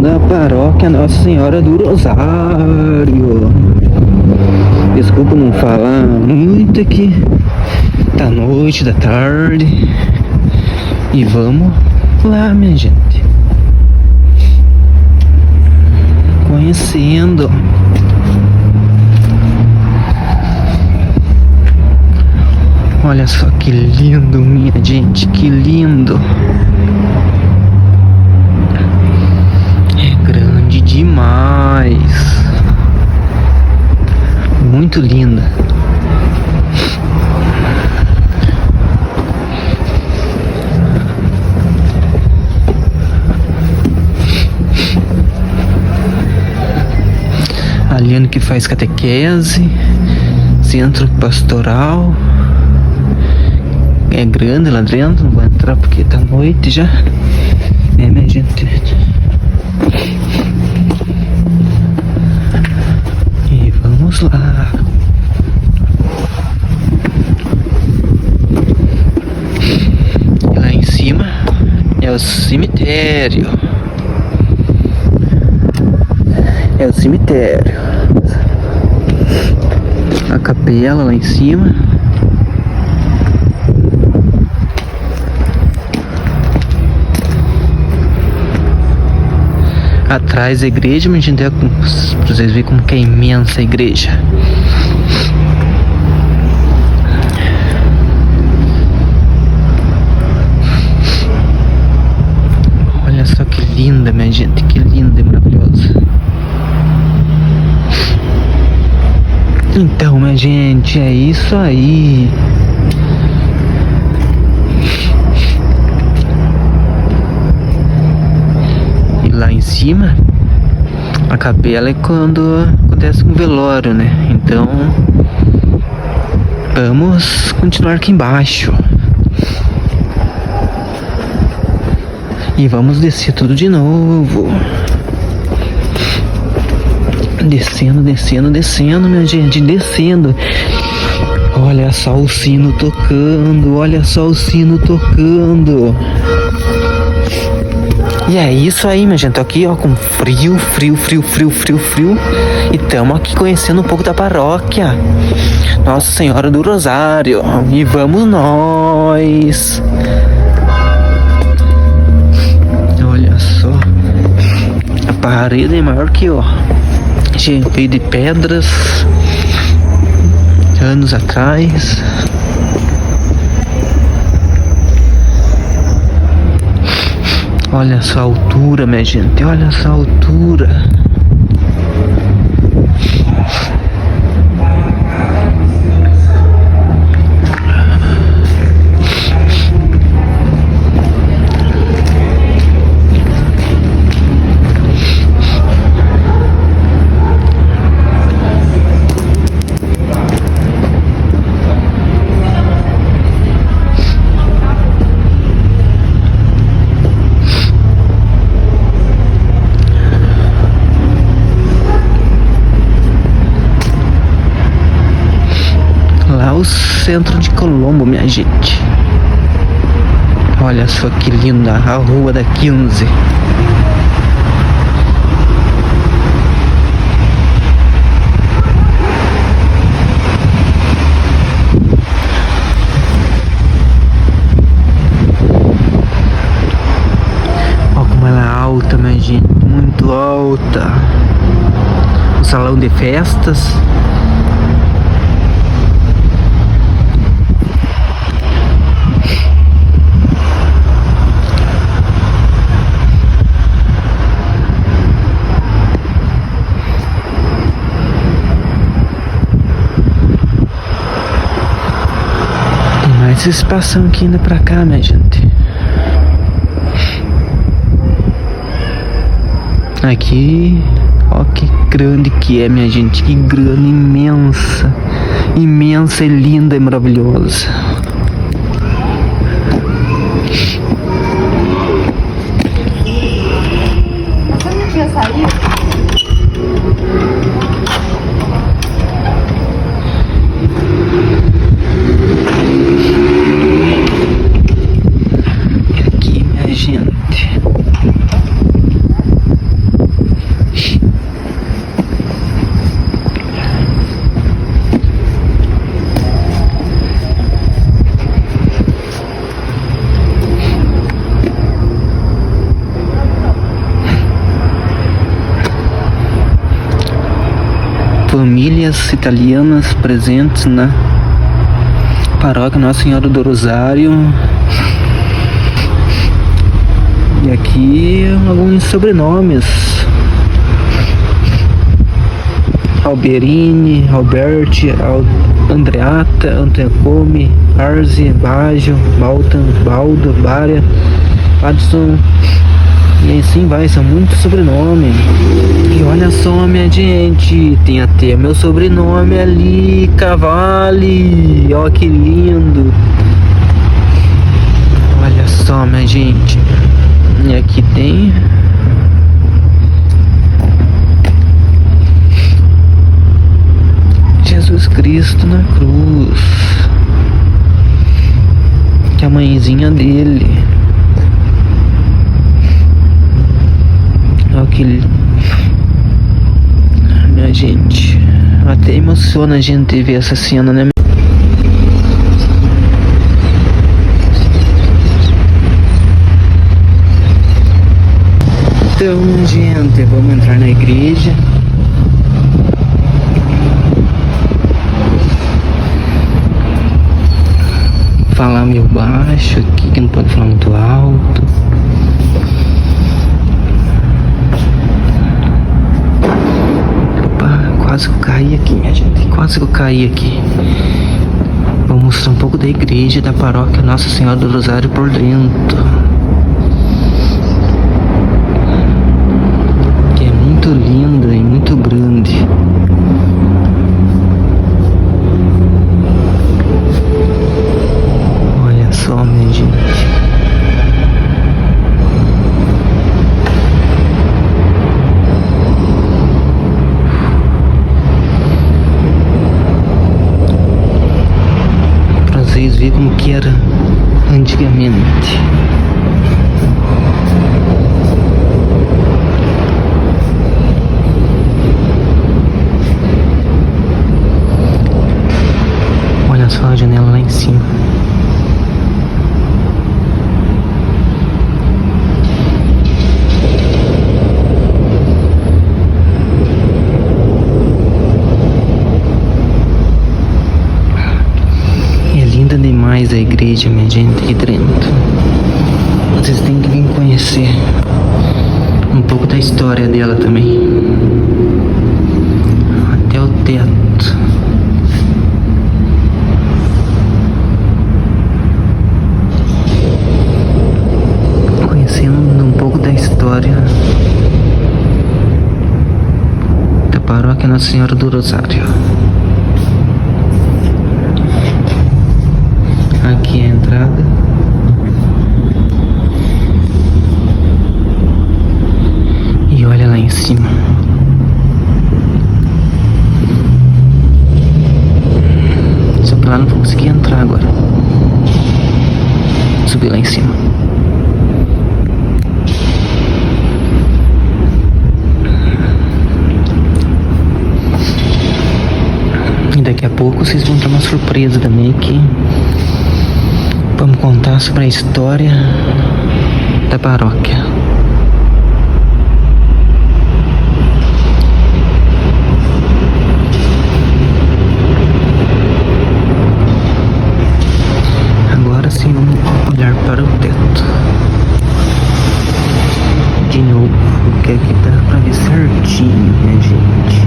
da paróquia Nossa Senhora do Rosário. Desculpa não falar muito aqui. Tá noite, da tarde. E vamos lá, minha gente. Conhecendo. Olha só que lindo, minha gente, que lindo. É grande demais. Muito linda. Ali que faz catequese, centro pastoral. É grande lá dentro, não vou entrar porque tá noite já. É, minha gente. E vamos lá. E lá em cima é o cemitério. É o cemitério. A capela lá em cima. Atrás da igreja, mas a gente pra vocês verem como que é imensa a igreja. Olha só que linda, minha gente, que linda e maravilhosa. Então, minha gente, é isso aí. E lá em cima, a capela é quando acontece um velório, né? Então, vamos continuar aqui embaixo. E vamos descer tudo de novo. Descendo, descendo, descendo, minha gente, descendo. Olha só o sino tocando, olha só o sino tocando. E é isso aí, minha gente, tô aqui ó com frio. E tamo aqui conhecendo um pouco da paróquia Nossa Senhora do Rosário. E vamos nós. Olha só, a parede é maior que ó. Feito de pedras anos atrás. Olha só a altura, minha gente, olha só a altura. O centro de Colombo, minha gente. Olha só que linda a rua da 15. Olha como ela é alta, minha gente, muito alta. O salão de festas. Esse espação aqui indo pra cá, minha gente. Aqui, ó que grande que é, minha gente. Que grande, imensa. Imensa e linda e maravilhosa. Você não tinha saído? famílias italianas presentes na paróquia Nossa Senhora do Rosário. E aqui alguns sobrenomes: Alberini, Alberti, Andreata, Antecome, Arzi, Baggio, Baltan, Baldo, Bária, Adson. E assim vai, são muitos sobrenomes. E olha só, minha gente, tem até meu sobrenome ali, Cavalli. Ó que lindo. Olha só, minha gente. E aqui tem Jesus Cristo na cruz, que é a mãezinha dele. Olha que, minha gente, até emociona a gente ver essa cena, né? Então, gente, vamos entrar na igreja. Falar meio baixo aqui, que não pode falar muito alto. Opa, quase que eu caí aqui, minha gente. Quase que eu caí aqui. Vou mostrar um pouco da igreja da paróquia Nossa Senhora do Rosário por dentro. Que é muito linda e muito grande. Só, minha gente. Pra vocês verem como que era antigamente. Olha só a janela lá em cima. Demais a igreja, minha gente, aqui dentro. Vocês têm que vir conhecer um pouco da história dela também. Até o teto. Conhecendo um pouco da história da paróquia Nossa Senhora do Rosário. Aqui é a entrada. E olha lá em cima. Só que lá não vou conseguir entrar agora. Subir lá em cima. E daqui a pouco vocês vão ter uma surpresa também aqui. Vamos contar sobre a história da paróquia. Agora sim vamos olhar para o teto. De novo, que aqui dá pra ver certinho, minha gente.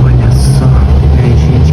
Olha só, minha gente.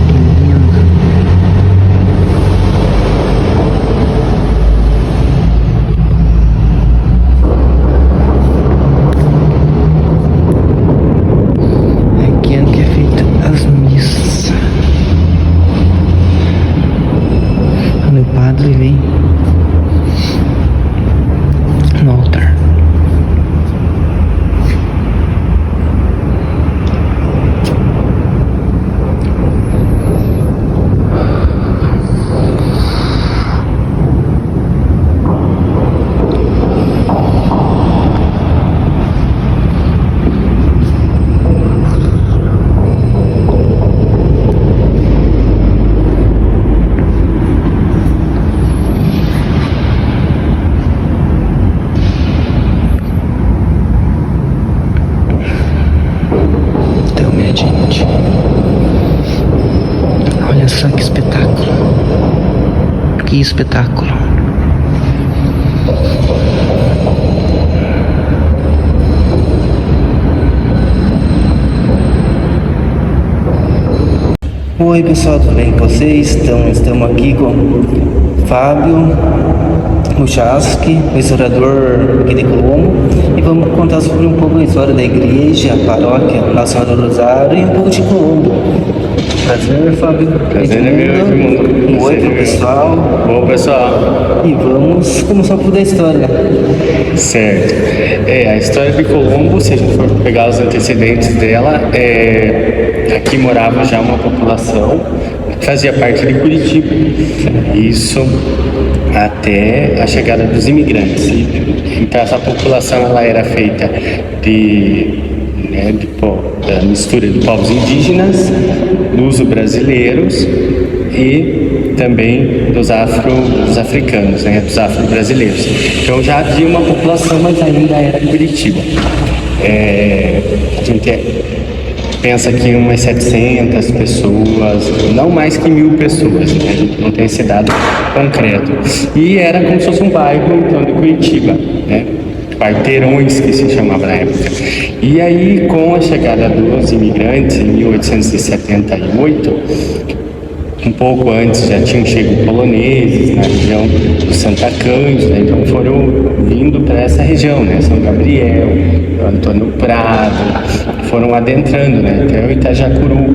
Que espetáculo. Oi pessoal, tudo bem com vocês? Então estamos aqui com Fábio Muchaski, o historiador aqui de Colombo, e vamos contar sobre um pouco a história da igreja, a paróquia Nossa Senhora do Rosário e um pouco de Colombo. Prazer, Fábio. Prazer é meu, Edmundo. Um oi pro pessoal. Bom, pessoal. E vamos começar um pouco da história. Certo. A história de Colombo, se a gente for pegar os antecedentes dela, aqui morava já uma população que fazia parte de Curitiba. Isso até a chegada dos imigrantes. Então essa população ela era feita da mistura de povos indígenas, luso-brasileiros e também dos africanos, dos afro-brasileiros. Então já havia uma população, mas ainda era Curitiba. A gente pensa que umas 700 pessoas, não mais que 1000 pessoas, né? A gente não tem esse dado concreto. E era como se fosse um bairro, então, de Curitiba, né? Quarteirões, que se chamava na época. E aí, com a chegada dos imigrantes, em 1878, um pouco antes já tinham chegado poloneses na região do Santa Cândida, então foram vindo para essa região, né? São Gabriel, Antônio Prado, foram adentrando, né? Até o Itajacuru.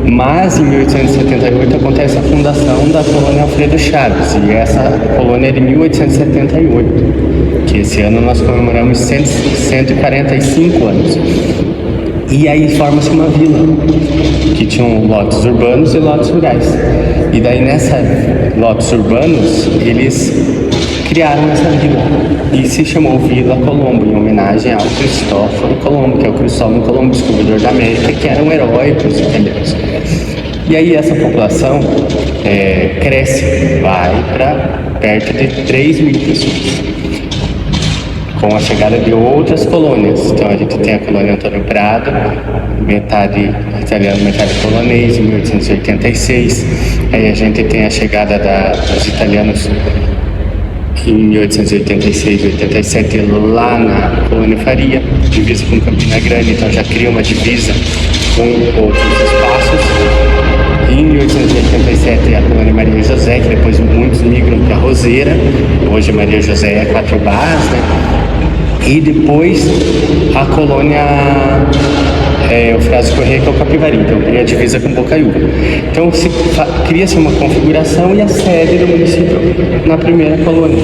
Mas em 1878 acontece a fundação da colônia Alfredo Chaves, e essa colônia é de 1878, que esse ano nós comemoramos 145 anos. E aí forma-se uma vila, que tinham lotes urbanos e lotes rurais. E daí nessa lotes urbanos, eles criaram essa vila. E se chamou Vila Colombo, em homenagem ao Cristóforo Colombo, que é o Cristóvão Colombo, descobridor da América, que era um herói para os italianos. E aí essa população cresce, vai para perto de 3.000 pessoas. Com a chegada de outras colônias. Então a gente tem a colônia Antônio Prado, metade italiano, metade polonês, em 1886. Aí a gente tem a chegada dos italianos em 1886, 87, lá na colônia Faria, divisa com Campina Grande, então já cria uma divisa com outros espaços. Em 1887 a colônia Maria José, que depois muitos migram para Roseira, hoje Maria José é 4 Barras, né? E depois a colônia Eufrásio Corrêa, que é o Capivari, então cria a divisa com Bocaiúva. Então cria-se uma configuração e a sede do município na primeira colônia.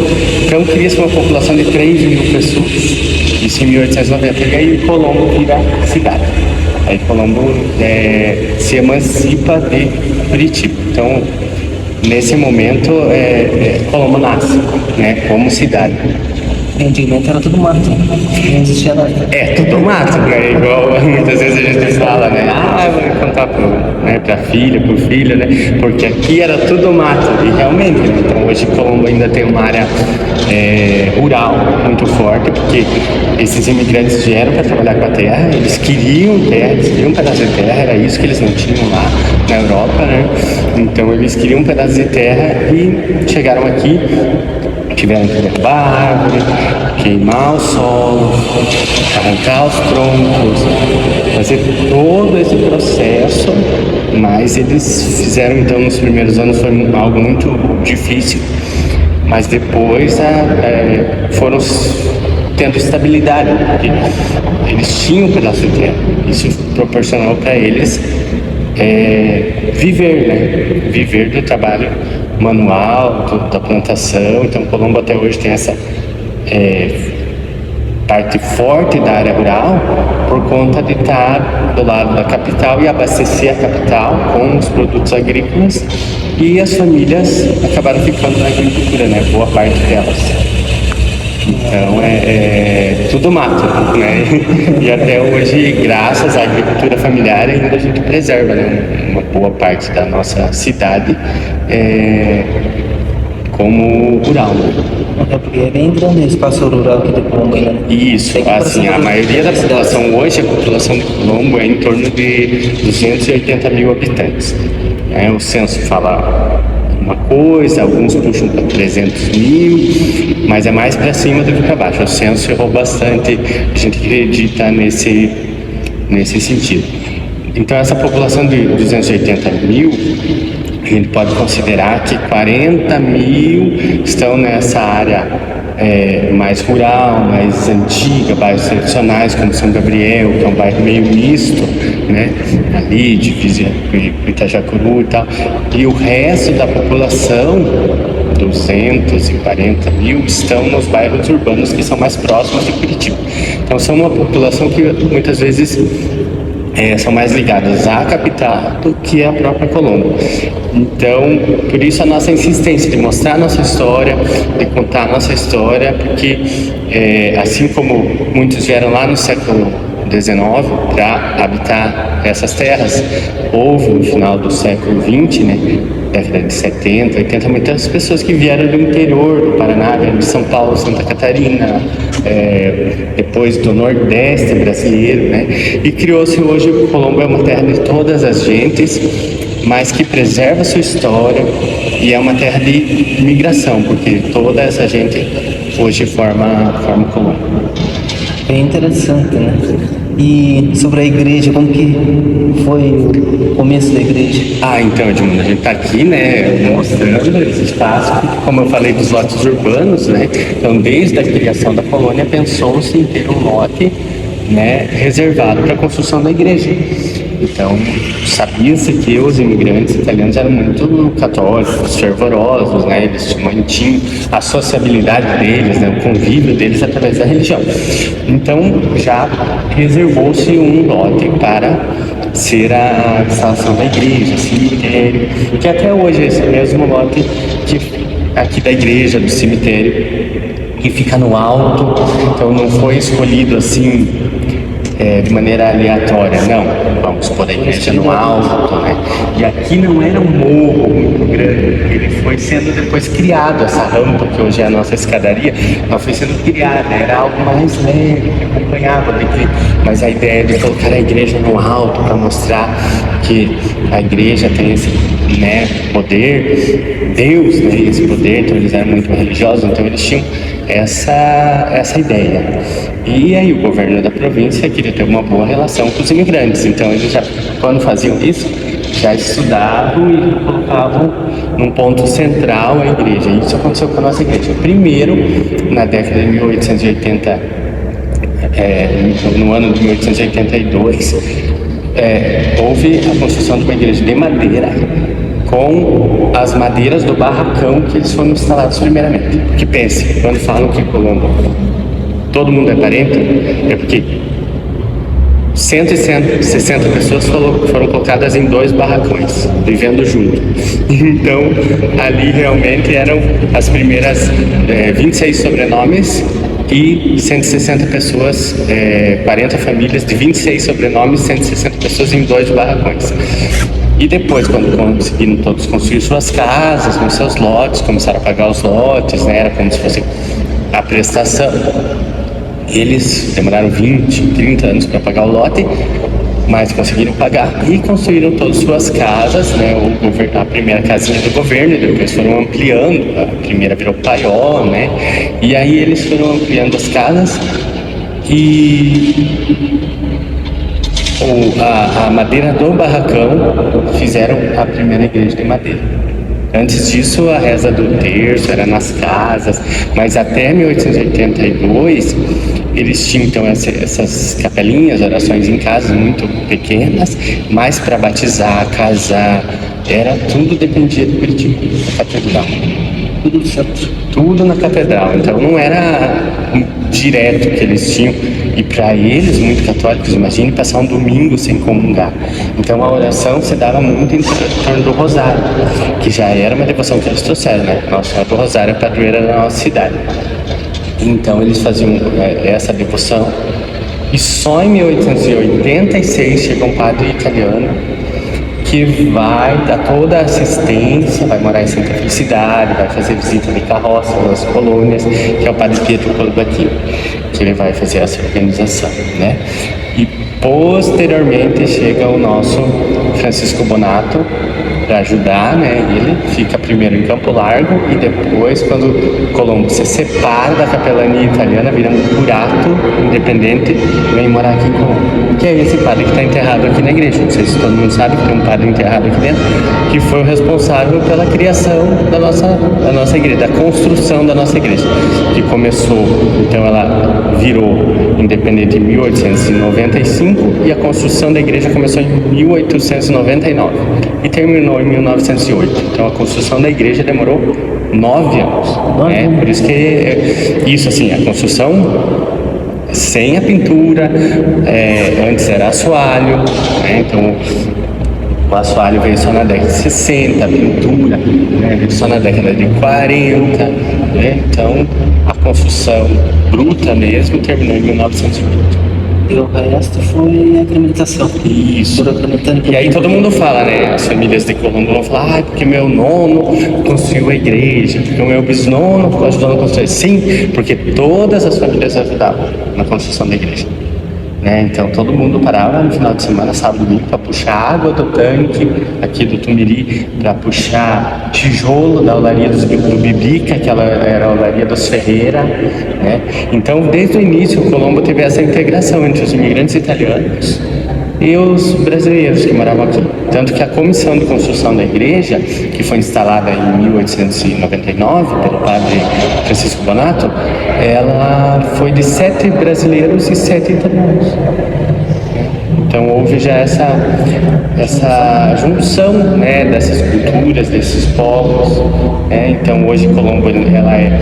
Então cria-se uma população de 3.000 pessoas, isso em 1890, e aí Colombo vira cidade. Aí Colombo se emancipa de Curitiba. Então, nesse momento, Colombo nasce, né, como cidade. Antigamente era tudo mato, não existia nada. Tudo mato, né? Igual muitas vezes a gente fala, né? Vou contar pra filha, pro filho, né? Porque aqui era tudo mato, e realmente, né? Então hoje Colombo ainda tem uma área rural muito forte, porque esses imigrantes vieram para trabalhar com a terra, eles queriam terra, eles queriam um pedaço de terra, era isso que eles não tinham lá na Europa, né? Então eles queriam um pedaço de terra e chegaram aqui, tiveram que derrubar árvore, queimar o solo, arrancar os troncos, fazer todo esse processo, mas eles fizeram, então, nos primeiros anos foi algo muito difícil, mas depois foram tendo estabilidade, porque eles tinham um pedaço de terra, isso proporcionou para eles viver, né? Viver do trabalho manual, da plantação. Então Colombo até hoje tem essa parte forte da área rural por conta de estar do lado da capital e abastecer a capital com os produtos agrícolas, e as famílias acabaram ficando na agricultura, né? Boa parte delas. Então tudo mato, né? E até hoje, graças à agricultura familiar, ainda a gente preserva, né, uma boa parte da nossa cidade como rural. É porque é bem grande o espaço rural aqui de Colombo, né? Isso, assim, a maioria da população hoje, a população de Colombo é em torno de 280 mil habitantes. O censo fala alguma coisa, alguns puxam para 300 mil, mas é mais para cima do que para baixo. O censo errou bastante, a gente acredita nesse sentido. Então essa população de 280 mil, a gente pode considerar que 40 mil estão nessa área mais rural, mais antiga, bairros tradicionais como São Gabriel, que é um bairro meio misto, né? Ali, divisa com Itajacuru e tal. E o resto da população, 240 mil, estão nos bairros urbanos que são mais próximos de Curitiba. Então são uma população que muitas vezes são mais ligadas à capital do que à própria Colômbia. Então, por isso a nossa insistência de mostrar a nossa história, de contar a nossa história, porque assim como muitos vieram lá no século XIX para habitar essas terras, houve no final do século XX, né, década de 70, 80, muitas pessoas que vieram do interior do Paraná, vieram de São Paulo, Santa Catarina, depois do Nordeste brasileiro, né? E criou-se hoje, o Colombo é uma terra de todas as gentes, mas que preserva sua história e é uma terra de migração, porque toda essa gente hoje forma o Colombo. É interessante, né? E sobre a igreja, como que foi o começo da igreja? Então, Edmundo, a gente está aqui, né, mostrando esse espaço, como eu falei dos lotes urbanos, né? Então, desde a criação da colônia, pensou-se em ter um lote, né, reservado para a construção da igreja. Então, sabia-se que os imigrantes italianos eram muito católicos, fervorosos, né? Eles mantinham a sociabilidade deles, né? O convívio deles através da religião. Então, já reservou-se um lote para ser a instalação da igreja, cemitério, que até hoje é esse mesmo lote aqui da igreja, do cemitério, que fica no alto. Então, não foi escolhido assim de maneira aleatória, não. Vamos pôr a igreja no alto, né? E aqui não era um morro muito grande, ele foi sendo depois criado, essa rampa que hoje é a nossa escadaria, ela foi sendo criada, era algo mais leve, que acompanhava, mas a ideia de colocar a igreja no alto para mostrar que a igreja tem esse, né, poder, Deus, né, esse poder, então eles eram muito religiosos, então eles tinham essa ideia. E aí o governo da província queria ter uma boa relação com os imigrantes, então eles já, quando faziam isso, já estudavam e colocavam num ponto central a igreja. E isso aconteceu com a nossa igreja. Primeiro, na década de 1880, no ano de 1882, houve a construção de uma igreja de madeira com as madeiras do barracão que eles foram instalados primeiramente. Porque pense, quando falam que Colombo todo mundo é parente, é porque 160 pessoas foram colocadas em 2 barracões, vivendo junto. Então, ali realmente eram as primeiras 26 sobrenomes e 160 pessoas, 40 famílias de 26 sobrenomes, 160 pessoas em 2 barracões. E depois, quando conseguiram todos construir suas casas, com seus lotes, começaram a pagar os lotes, né? Era como se fosse a prestação. Eles demoraram 20, 30 anos para pagar o lote, mas conseguiram pagar e construíram todas suas casas, né? A primeira casinha do governo, e depois foram ampliando. A primeira virou paiol, né? E aí eles foram ampliando as casas e a madeira do barracão fizeram a primeira igreja de madeira. Antes disso, a reza do terço era nas casas, mas até 1882 eles tinham então essas capelinhas, orações em casas muito pequenas, mas para batizar, casar, tudo dependia do Curitiba, da catedral. Tudo na catedral, então não era direto que eles tinham. E para eles, muito católicos, imagine passar um domingo sem comungar. Então a oração se dava muito em torno do rosário, que já era uma devoção que eles trouxeram, né? Nossa Senhora do Rosário é padroeira da nossa cidade. Então eles faziam essa devoção. E só em 1886 chegou um padre italiano que vai dar toda a assistência, vai morar em Santa Felicidade, vai fazer visita de carroça nas colônias, que é o padre Pietro Colbacchini, que ele vai fazer essa organização, né? E posteriormente chega o nosso Francisco Bonato, para ajudar, né? Ele fica primeiro em Campo Largo e depois, quando Colombo se separa da capelania italiana, vira um curato independente, vem morar aqui em Colombo. Que é esse padre que está enterrado aqui na igreja. Não sei se todo mundo sabe que tem um padre enterrado aqui dentro, que foi o responsável pela criação da nossa igreja, da construção da nossa igreja, que começou, então ela virou independente em 1895 e a construção da igreja começou em 1899 e terminou em 1908. Então a construção da igreja demorou 9 anos, né? Por isso que isso assim, a construção sem a pintura, antes era assoalho, né? Então o assoalho veio só na década de 60, a pintura, né, veio só na década de 40, né? Então a construção bruta mesmo terminou em 1908. E o resto foi aclimatação. Isso. E aí todo mundo fala, né? As famílias de Colombo vão falar, porque meu nono construiu a igreja, porque o meu bisnono ajudou na construção. Sim, porque todas as famílias ajudavam na construção da igreja. Né? Então todo mundo parava no final de semana, sábado e domingo, para puxar água do tanque aqui do Tumiri, para puxar tijolo da olaria do Bibica, que ela era a olaria dos Ferreira, né? Então desde o início o Colombo teve essa integração entre os imigrantes italianos e os brasileiros que moravam aqui. Tanto que a comissão de construção da igreja, que foi instalada em 1899 pelo padre Francisco Bonato, ela foi de 7 brasileiros e 7 italianos. Então houve já essa junção, né, dessas culturas, desses povos. Então hoje Colombo ela é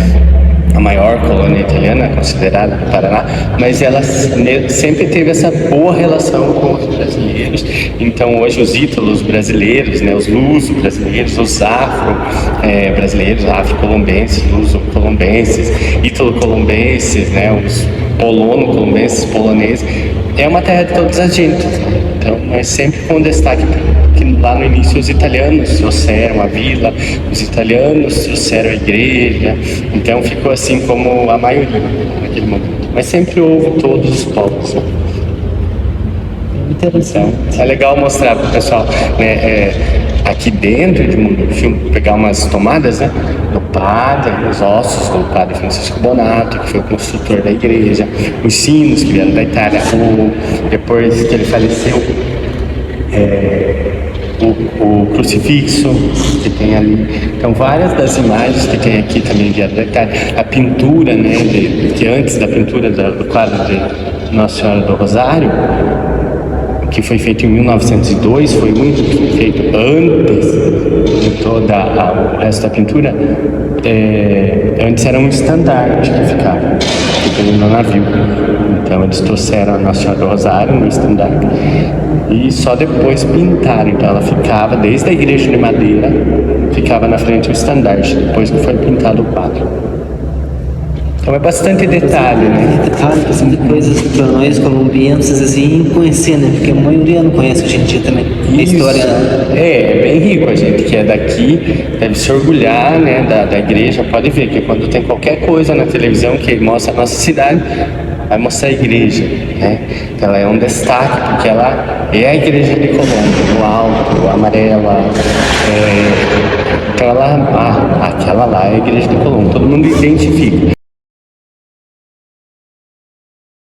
a maior colônia italiana considerada no Paraná, mas ela sempre teve essa boa relação com os brasileiros. Então hoje os ítalos brasileiros, né, os luso brasileiros, os afro brasileiros, afro-colombenses, luso-colombenses, ítalo-colombenses, né, os polono-colombenses, poloneses, é uma terra de todas as gentes. Então é sempre com destaque que lá no início os italianos trouxeram a vila, os italianos trouxeram a igreja, então ficou assim como a maioria naquele momento. Mas sempre houve todos os povos. Então, é legal mostrar para o pessoal, né, aqui dentro de um filme, pegar umas tomadas, né, do padre, os ossos do padre Francisco Bonato, que foi o construtor da igreja, os sinos que vieram da Itália, depois que ele faleceu, o crucifixo que tem ali. Então várias das imagens que tem aqui também vieram da Itália. A pintura, né, que antes da pintura do quadro de Nossa Senhora do Rosário, que foi feito em 1902, foi muito feito antes de toda o resto da pintura. Antes era um estandarte que ficava no navio. Então eles trouxeram a Nossa Senhora do Rosário no estandarte e só depois pintaram. Então ela ficava desde a igreja de madeira, ficava na frente do estandarte, depois que foi pintado o quadro. Então é bastante detalhe, né? Detalhe, bastante coisas para nós colombianos assim conhecer, né? Porque a maioria não conhece hoje em dia também. A história. É bem rico, a gente que é daqui deve se orgulhar, né, da igreja. Pode ver que quando tem qualquer coisa na televisão que mostra a nossa cidade, vai mostrar a igreja, né? Ela é um destaque porque ela é a igreja de Colombo, o alto, a amarela. Então aquela lá é a igreja de Colombo, todo mundo identifica.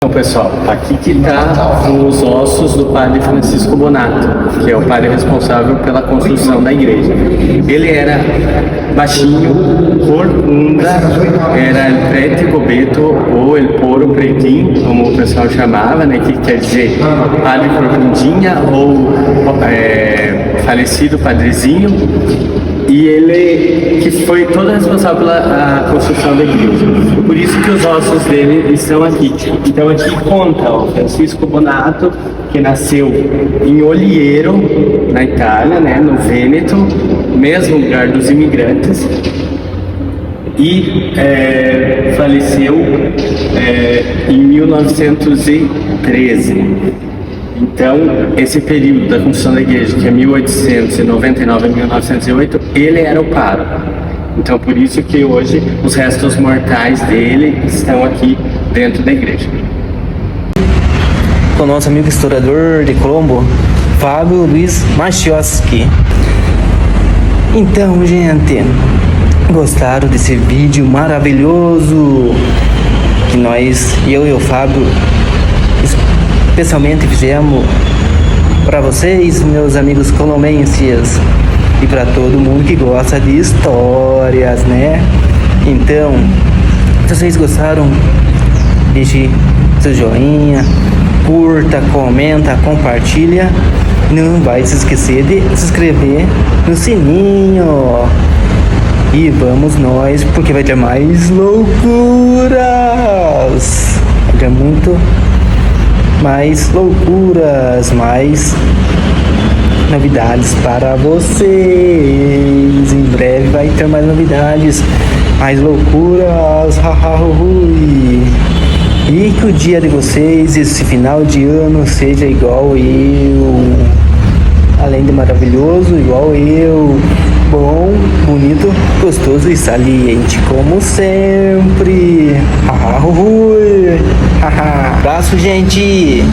Então, pessoal, aqui que está os ossos do padre Francisco Bonato, que é o padre responsável pela construção da igreja. Ele era baixinho, corcunda, era el prete gobeto ou el poro pretinho, como o pessoal chamava, né, que quer dizer padre corcundinha ou falecido padrezinho. E ele que foi todo responsável pela construção da igreja. Por isso que os ossos dele estão aqui. Então aqui conta o Francisco Bonato, que nasceu em Oliero, na Itália, né, no Vêneto, mesmo lugar dos imigrantes, e faleceu em 1913. Então, esse período da construção da igreja, que é 1899 a 1908, ele era o paro. Então, por isso que hoje os restos mortais dele estão aqui dentro da igreja. O nosso amigo historiador de Colombo, Fábio Luiz Machioski. Então, gente, gostaram desse vídeo maravilhoso que eu e o Fábio, especialmente fizemos para vocês, meus amigos colombenses, e para todo mundo que gosta de histórias, né? Então, se vocês gostaram, deixe seu joinha, curta, comenta, compartilha. Não vai se esquecer de se inscrever no sininho. E vamos nós, porque vai ter mais loucuras. Vai ter muito mais loucuras, mais novidades para vocês. Em breve vai ter mais novidades, mais loucuras. E que o dia de vocês, esse final de ano, seja igual eu. Além de maravilhoso, igual eu. Bom, bonito, gostoso e saliente, como sempre. Abraço, gente.